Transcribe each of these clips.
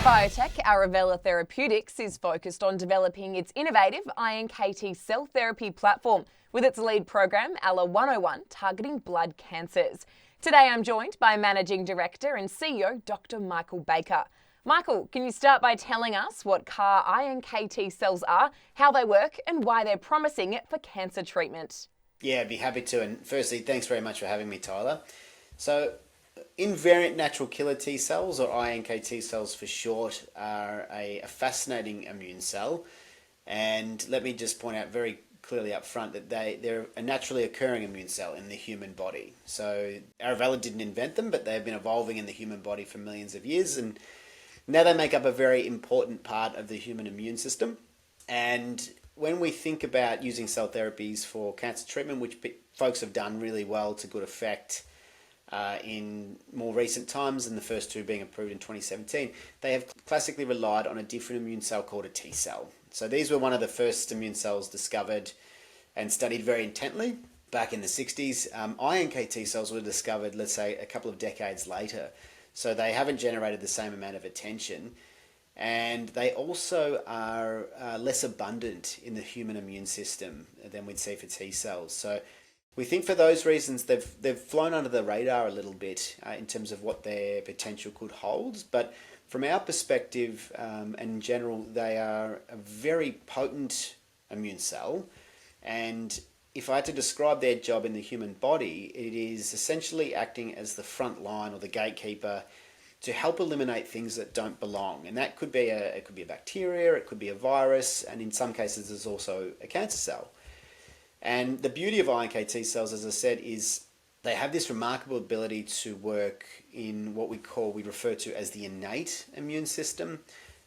Biotech Arovella Therapeutics is focused on developing its innovative iNKT cell therapy platform with its lead program, ALA-101, targeting blood cancers. Today I'm joined by Managing Director and CEO Dr. Michael Baker. Michael, can you start by telling us what CAR iNKT cells are, how they work and why they're promising for cancer treatment? Yeah, I'd be happy to. And firstly, thanks very much for having me, Tyler. So, invariant natural killer T cells, or iNKT cells for short, are a fascinating immune cell. And let me just point out very clearly up front that they're a naturally occurring immune cell in the human body. So Arovella didn't invent them, but they've been evolving in the human body for millions of years. And now they make up a very important part of the human immune system. And when we think about using cell therapies for cancer treatment, which folks have done really well to good effect in more recent times, and the first two being approved in 2017, they have classically relied on a different immune cell called a T cell. So these were one of the first immune cells discovered and studied very intently back in the 60s. iNKT cells were discovered, let's say, a couple of decades later. So they haven't generated the same amount of attention. And they also are less abundant in the human immune system than we'd see for T cells. So we think for those reasons they've flown under the radar a little bit in terms of what their potential could hold. But from our perspective and in general, they are a very potent immune cell. And if I had to describe their job in the human body, it is essentially acting as the front line or the gatekeeper to help eliminate things that don't belong. And that could be a bacteria, it could be a virus, and in some cases there's also a cancer cell. And the beauty of iNKT cells, as I said, is they have this remarkable ability to work in what we refer to as the innate immune system.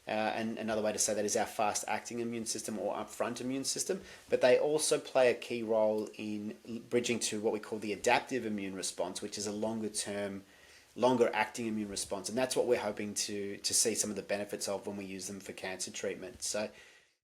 And another way to say that is our fast-acting immune system or upfront immune system. But they also play a key role in bridging to what we call the adaptive immune response, which is a longer acting immune response. And that's what we're hoping to see some of the benefits of when we use them for cancer treatment. So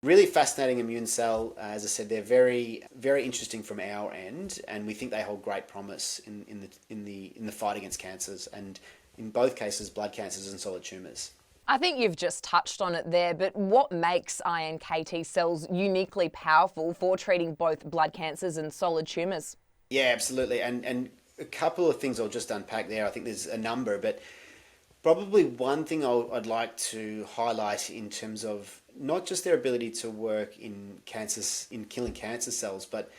really fascinating immune cell. As I said, they're very, very interesting from our end, and we think they hold great promise in the fight against cancers, and in both cases, blood cancers and solid tumors. I think you've just touched on it there, but what makes iNKT cells uniquely powerful for treating both blood cancers and solid tumors? Yeah, absolutely. And a couple of things I'll just unpack there. I think there's a number, but probably one thing I'd like to highlight in terms of not just their ability to work in killing cancer cells, but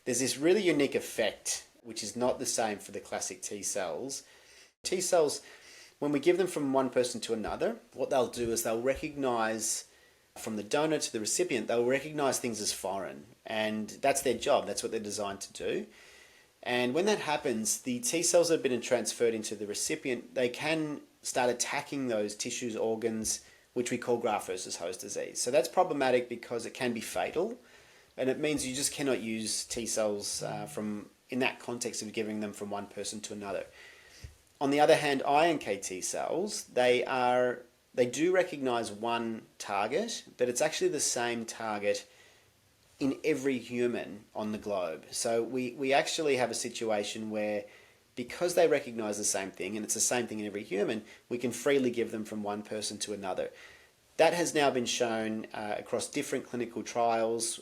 there's this really unique effect, which is not the same for the classic T cells. T cells, when we give them from one person to another, what they'll do is they'll recognize, from the donor to the recipient, they'll recognize things as foreign. And that's their job. That's what they're designed to do. And when that happens, the T cells that have been transferred into the recipient, they can start attacking those tissues, organs, which we call graft versus host disease. So that's problematic because it can be fatal. And it means you just cannot use T cells in that context of giving them from one person to another. On the other hand, iNKT cells, they do recognize one target, but it's actually the same target in every human on the globe. So we actually have a situation where, because they recognize the same thing, and it's the same thing in every human, we can freely give them from one person to another. That has now been shown across different clinical trials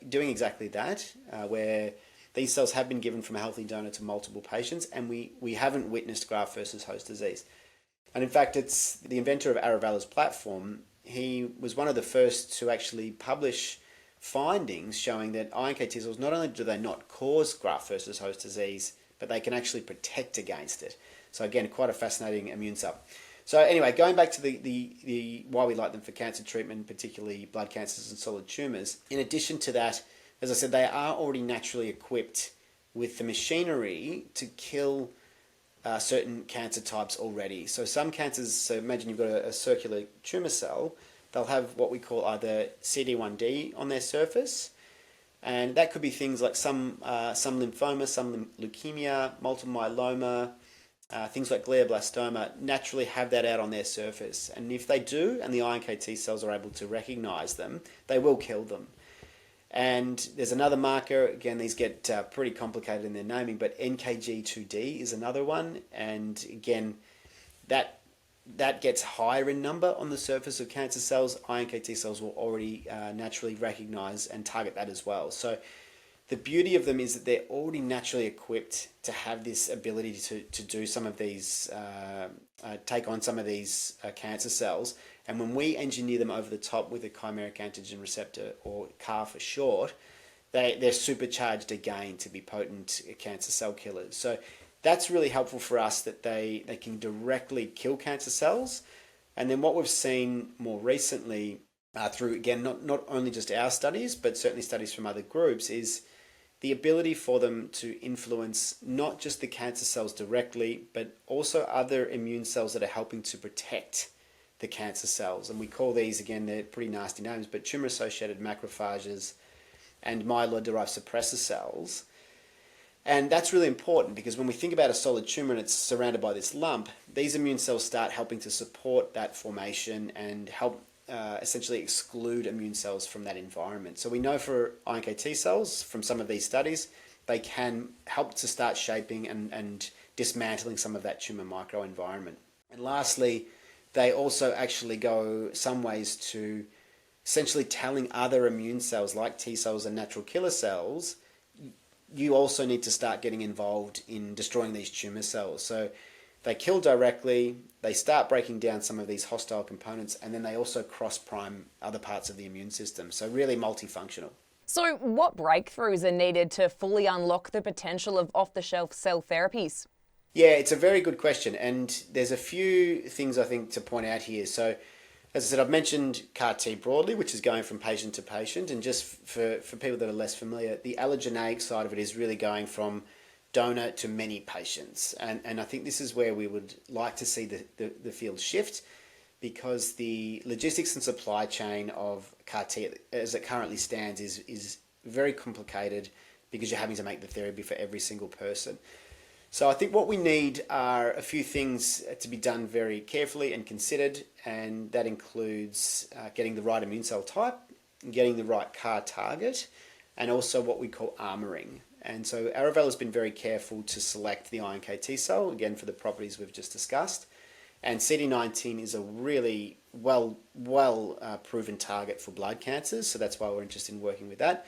doing exactly that, where these cells have been given from a healthy donor to multiple patients, and we haven't witnessed graft versus host disease. And in fact, it's the inventor of Arovella's platform. He was one of the first to actually publish findings showing that iNKT cells, not only do they not cause graft versus host disease, but they can actually protect against it. So again, quite a fascinating immune cell. So anyway, going back to the why we like them for cancer treatment, particularly blood cancers and solid tumors, in addition to that, as I said, they are already naturally equipped with the machinery to kill certain cancer types already. So some cancers, so imagine you've got a circular tumor cell, they'll have what we call either CD1D on their surface, and that could be things like some lymphoma, some leukemia, multiple myeloma, things like glioblastoma naturally have that out on their surface. And if they do, and the iNKT cells are able to recognize them, they will kill them. And there's another marker, again, these get pretty complicated in their naming, but NKG2D is another one. And again, that that gets higher in number on the surface of cancer cells, iNKT cells will already naturally recognize and target that as well. So the beauty of them is that they're already naturally equipped to have this ability to do some of these, take on some of these cancer cells. And when we engineer them over the top with a chimeric antigen receptor, or CAR for short, they're supercharged again to be potent cancer cell killers. So that's really helpful for us, that they can directly kill cancer cells. And then what we've seen more recently through, again, not only just our studies, but certainly studies from other groups, is the ability for them to influence not just the cancer cells directly, but also other immune cells that are helping to protect the cancer cells. And we call these, again, they're pretty nasty names, but tumor-associated macrophages and myeloid-derived suppressor cells. And that's really important, because when we think about a solid tumor and it's surrounded by this lump, these immune cells start helping to support that formation and help essentially exclude immune cells from that environment. So we know for iNKT cells from some of these studies, they can help to start shaping and dismantling some of that tumor microenvironment. And lastly, they also actually go some ways to essentially telling other immune cells like T cells and natural killer cells, you also need to start getting involved in destroying these tumor cells. So they kill directly, they start breaking down some of these hostile components, and then they also cross-prime other parts of the immune system. So really multifunctional. So what breakthroughs are needed to fully unlock the potential of off-the-shelf cell therapies? Yeah, it's a very good question, and there's a few things I think to point out here. So as I said, I've mentioned CAR-T broadly, which is going from patient to patient, and just for people that are less familiar, the allogeneic side of it is really going from donor to many patients. And I think this is where we would like to see the field shift, because the logistics and supply chain of CAR-T as it currently stands is very complicated, because you're having to make the therapy for every single person. So I think what we need are a few things to be done very carefully and considered, and that includes getting the right immune cell type, getting the right CAR target, and also what we call armoring. And so Arovella has been very careful to select the iNKT cell, again for the properties we've just discussed. And CD19 is a really well proven target for blood cancers, so that's why we're interested in working with that.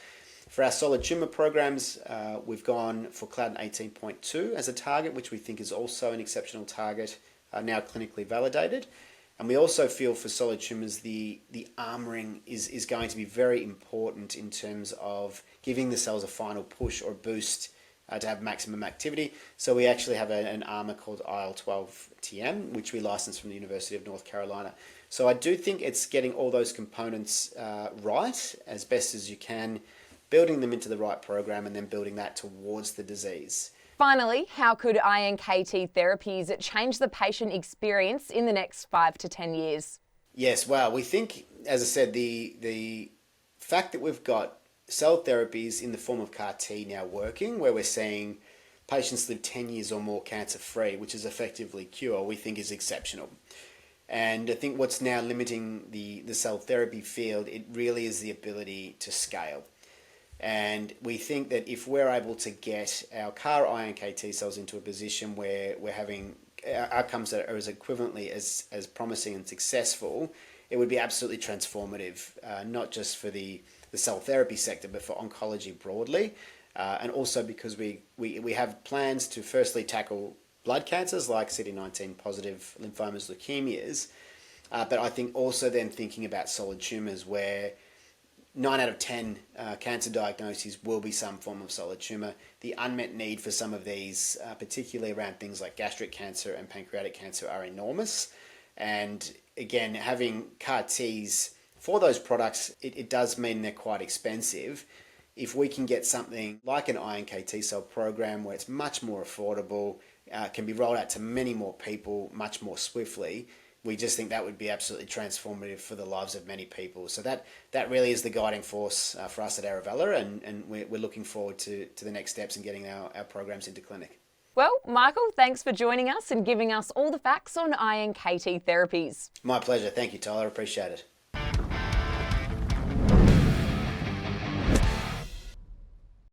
For our solid tumor programs, we've gone for Claudin 18.2 as a target, which we think is also an exceptional target, now clinically validated. And we also feel for solid tumors, the armoring is going to be very important in terms of giving the cells a final push or boost to have maximum activity. So we actually have an armor called IL-12TM, which we licensed from the University of North Carolina. So I do think it's getting all those components right as best as you can, building them into the right program, and then building that towards the disease. Finally, how could iNKT therapies change the patient experience in the next 5 to 10 years? Yes, well, we think, as I said, the fact that we've got cell therapies in the form of CAR-T now working, where we're seeing patients live 10 years or more cancer-free, which is effectively cure, we think is exceptional. And I think what's now limiting the cell therapy field, it really is the ability to scale. And we think that if we're able to get our CAR iNKT cells into a position where we're having outcomes that are as equivalently as promising and successful, it would be absolutely transformative, not just for the cell therapy sector, but for oncology broadly. And also because we have plans to firstly tackle blood cancers like CD19 positive lymphomas, leukemias, but I think also then thinking about solid tumors, where 9 out of 10 cancer diagnoses will be some form of solid tumor. The unmet need for some of these, particularly around things like gastric cancer and pancreatic cancer, are enormous. And again, having CAR-Ts for those products, it does mean they're quite expensive. If we can get something like an iNKT cell program where it's much more affordable, can be rolled out to many more people much more swiftly, we just think that would be absolutely transformative for the lives of many people. So that really is the guiding force for us at Arovella, and we're looking forward to the next steps in getting our programs into clinic. Well, Michael, thanks for joining us and giving us all the facts on iNKT therapies. My pleasure. Thank you, Tyler. Appreciate it.